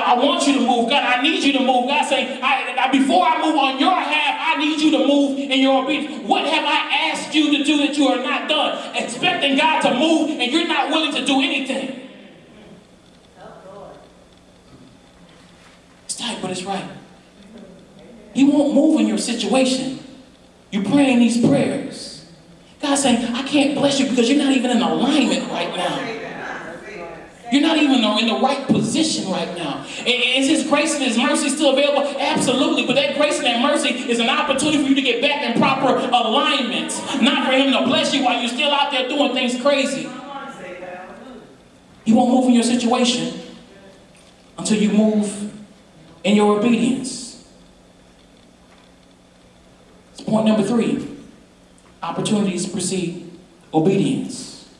I want you to move. God, I need you to move. God saying, before I move on your half, I need you to move in your obedience. What have I asked you to do that you are not done? Expecting God to move and you're not willing to do anything. It's tight, but it's right. He won't move in your situation. You're praying these prayers. God's saying, I can't bless you because you're not even in alignment right now. You're not even in the right position right now. Is His grace and His mercy still available? Absolutely. But that grace and that mercy is an opportunity for you to get back in proper alignment. Not for Him to bless you while you're still out there doing things crazy. He won't move in your situation until you move in your obedience. It's point number 3. Opportunities precede obedience.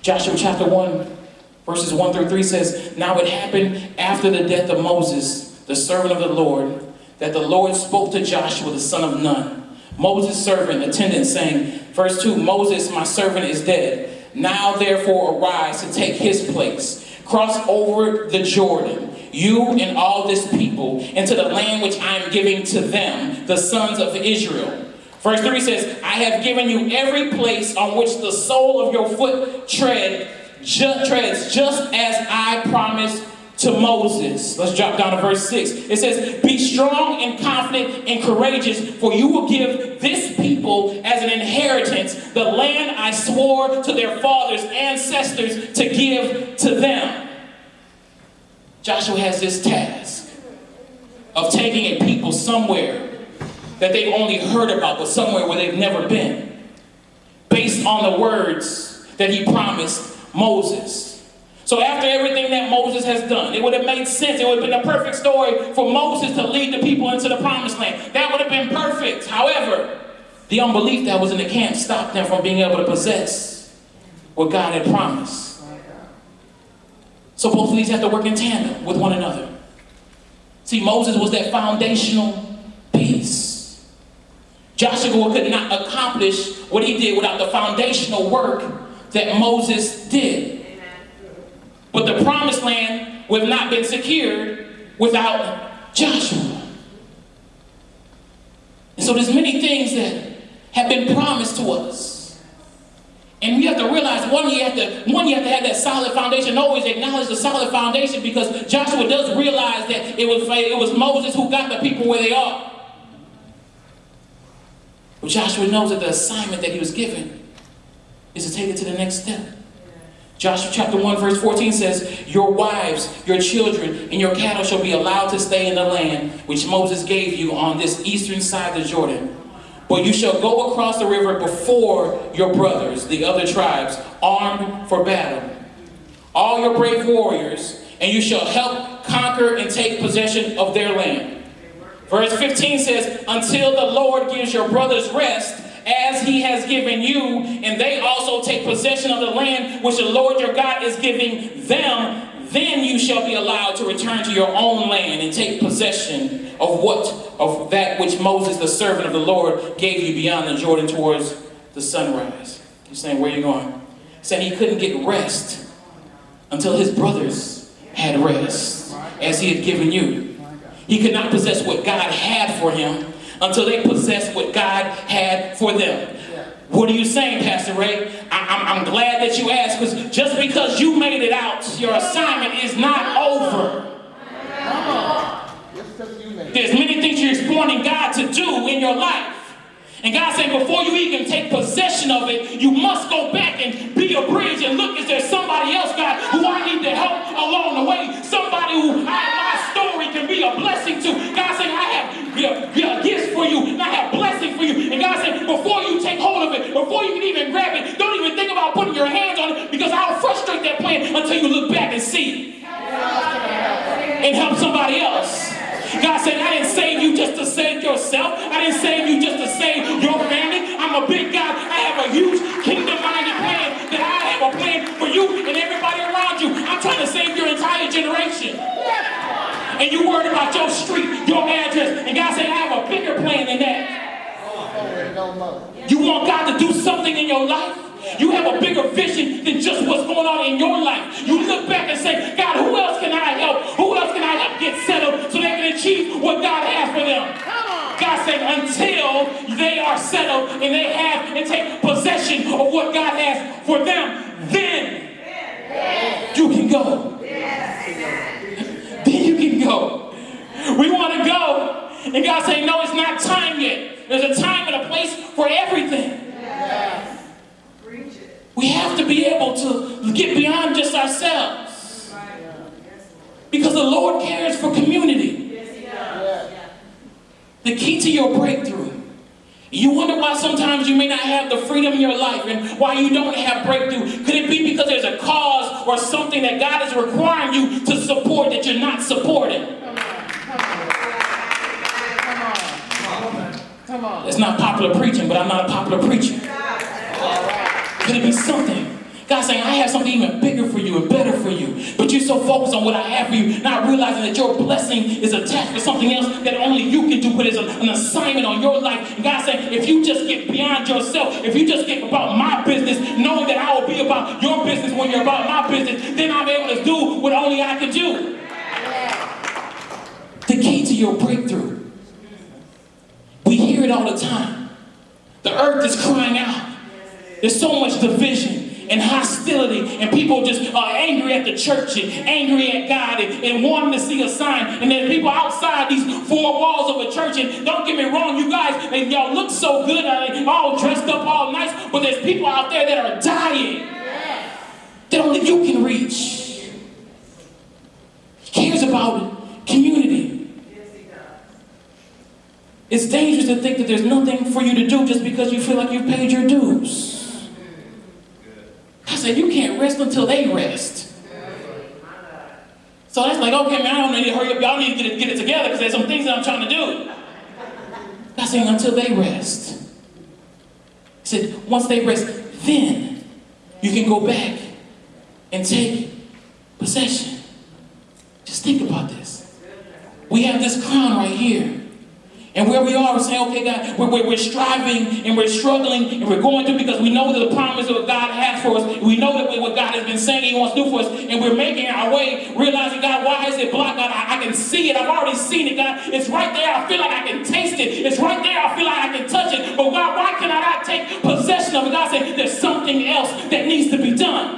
Joshua chapter 1. Verses 1 through 3 says, Now it happened after the death of Moses, the servant of the Lord, that the Lord spoke to Joshua, the son of Nun, Moses' servant, attendant, saying, verse 2, Moses, my servant, is dead. Now therefore arise to take his place. Cross over the Jordan, you and all this people, into the land which I am giving to them, the sons of Israel. Verse 3 says, I have given you every place on which the sole of your foot treads, just as I promised to Moses. Let's drop down to verse 6. It says, Be strong and confident and courageous, for you will give this people as an inheritance the land I swore to their fathers' ancestors to give to them. Joshua has this task of taking a people somewhere that they've only heard about, but somewhere where they've never been, based on the words that he promised Moses. So after everything that Moses has done, it would have made sense. It would have been a perfect story for Moses to lead the people into the promised land. That would have been perfect. However, the unbelief that was in the camp stopped them from being able to possess what God had promised. So both of these have to work in tandem with one another. See, Moses was that foundational piece. Joshua could not accomplish what he did without the foundational work that Moses did. But the promised land would have not been secured without Joshua. And so there's many things that have been promised to us. And we have to realize, one, you have to have that solid foundation. Always acknowledge the solid foundation, because Joshua does realize that it was Moses who got the people where they are. But Joshua knows that the assignment that he was given is to take it to the next step. Joshua chapter 1 verse 14 says, Your wives, your children, and your cattle shall be allowed to stay in the land which Moses gave you on this eastern side of the Jordan. But you shall go across the river before your brothers, the other tribes, armed for battle. All your brave warriors, and you shall help conquer and take possession of their land. Verse 15 says, Until the Lord gives your brothers rest, as he has given you, and they also take possession of the land which the Lord your God is giving them, then you shall be allowed to return to your own land and take possession of that which Moses, the servant of the Lord, gave you beyond the Jordan towards the sunrise. You're saying, where are you going? He's saying he couldn't get rest until his brothers had rest, as he had given you. He could not possess what God had for him until they possess what God had for them. What are you saying, Pastor Ray? I'm glad that you asked, because just because you made it out, your assignment is not over. There's many things you're exploring God to do in your life. And God said, before you even take possession of it, you must go back and be a bridge and look, is there somebody else, God, who I need to help along the way? Somebody who my story can be a blessing to. God said, I have gifts for you, and I have blessing for you. And God said, before you take hold of it, before you can even grab it, don't even think about putting your hands on it, because I'll frustrate that plan until you look back and see and help somebody else. God said, I didn't save you just to save yourself. I didn't save you just to save your family. I'm a big God. I have a huge kingdom-minded plan, that I have a plan for you and everybody around you. I'm trying to save your entire generation. And you worried about your street, your address. And God said, I have a bigger plan than that. You want God to do something in your life? You have a bigger vision than just what's going on in your life. You look back and say, God, who else can I help? Who else can settled and they have and take possession of what God has for them, then you can go. Then you can go. We want to go, and God saying, no, it's not time yet. There's a time and a place for everything. We have to be able to get beyond just ourselves. Because the Lord cares for community. The key to your breakthrough. You wonder why sometimes you may not have the freedom in your life and why you don't have breakthrough. Could it be because there's a cause or something that God is requiring you to support that you're not supporting? Come on. It's not popular preaching, but I'm not a popular preacher. Could it be something? God's saying, I have something even bigger for you and better for you. But you're so focused on what I have for you, not realizing that your blessing is attached to something else that only you can do, but it's an assignment on your life. And God's saying, if you just get beyond yourself, if you just get about my business, knowing that I will be about your business when you're about my business, then I'm able to do what only I can do. The key to your breakthrough. We hear it all the time. The earth is crying out. There's so much division and hostility, and people just are angry at the church and angry at God and wanting to see a sign. And there's people outside these four walls of a church, and don't get me wrong, you guys, and y'all look so good, all dressed up, all nice, but there's people out there that are dying that only you can reach. He cares about community. It's dangerous to think that there's nothing for you to do just because you feel like you've paid your dues. I said, you can't rest until they rest. So that's like, okay, man, I don't need to hurry up. Y'all need to get it together because there's some things that I'm trying to do. I said, until they rest. He said, once they rest, then you can go back and take possession. Just think about this. We have this crown right here. And where we are, we're saying, okay, God, we're striving and we're struggling and we're going through because we know that the promise of what God has for us. We know that what God has been saying He wants to do for us. And we're making our way, realizing, God, why is it blocked? God, I can see it. I've already seen it, God. It's right there. I feel like I can taste it. It's right there. I feel like I can touch it. But God, why can I not take possession of it? God said, there's something else that needs to be done.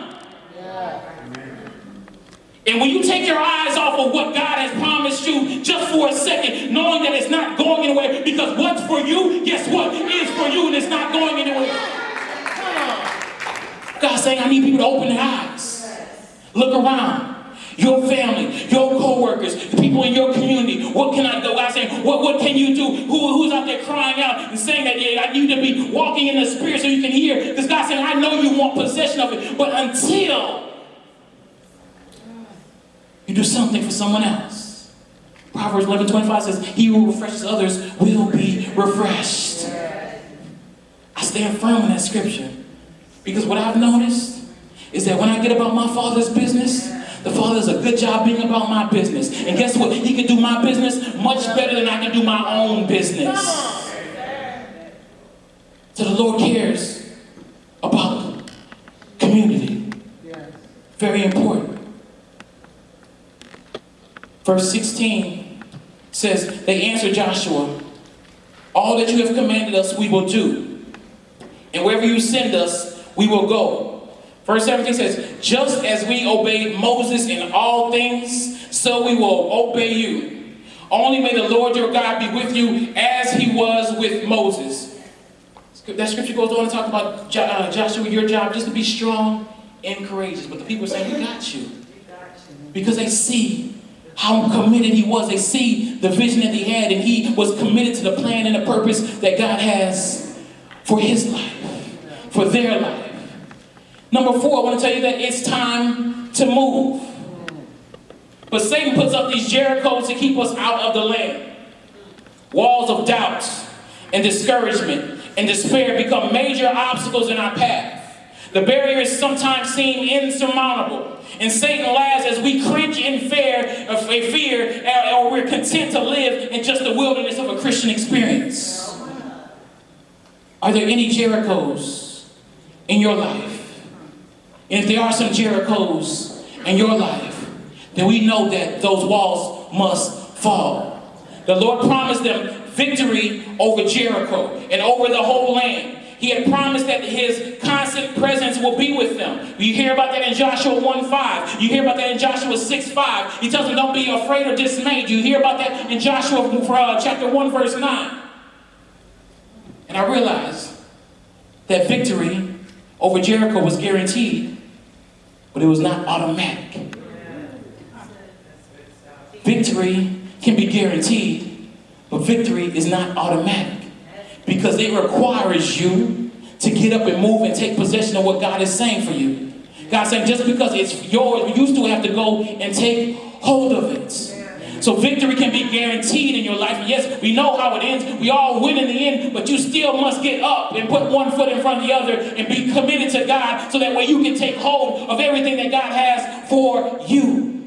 And when you take your eyes off of what God has promised you just for a second, knowing that it's not going anywhere, because what's for you, guess what? Is for you, and it's not going anywhere. God's saying, I need people to open their eyes. Look around. Your family, your co-workers, the people in your community. What can I do? God's saying, what can you do? Who's out there crying out and saying that, yeah, I need to be walking in the Spirit so you can hear? Because God's saying, I know you want possession of it, but until you do something for someone else. Proverbs 11:25 says, he who refreshes others will be refreshed. I stand firm in that scripture. Because what I've noticed is that when I get about my Father's business, the Father does a good job being about my business. And guess what? He can do my business much better than I can do my own business. So the Lord cares about community. Very important. Verse 16 says, they answered Joshua, all that you have commanded us we will do, and wherever you send us we will go. Verse 17 says, just as we obeyed Moses in all things, so we will obey you. Only may the Lord your God be with you as he was with Moses. That scripture goes on to talk about Joshua, your job just to be strong and courageous. But the people are saying, we got you. Because they see how committed he was. They see the vision that he had, and he was committed to the plan and the purpose that God has for his life, for their life. Number 4, I want to tell you that it's time to move. But Satan puts up these Jerichos to keep us out of the land. Walls of doubt and discouragement and despair become major obstacles in our path. The barriers sometimes seem insurmountable, and Satan laughs as we cringe in fear, or we're content to live in just the wilderness of a Christian experience. Are there any Jerichos in your life? And if there are some Jerichos in your life, then we know that those walls must fall. The Lord promised them victory over Jericho and over the whole land. He had promised that his constant presence will be with them. You hear about that in Joshua 1:5. You hear about that in Joshua 6:5. He tells them, don't be afraid or dismayed. You hear about that in Joshua chapter 1, verse 9. And I realized that victory over Jericho was guaranteed, but it was not automatic. Victory can be guaranteed, but victory is not automatic. Because it requires you to get up and move and take possession of what God is saying for you. God's saying just because it's yours, you still have to go and take hold of it. So victory can be guaranteed in your life. And yes, we know how it ends. We all win in the end, but you still must get up and put one foot in front of the other and be committed to God so that way you can take hold of everything that God has for you.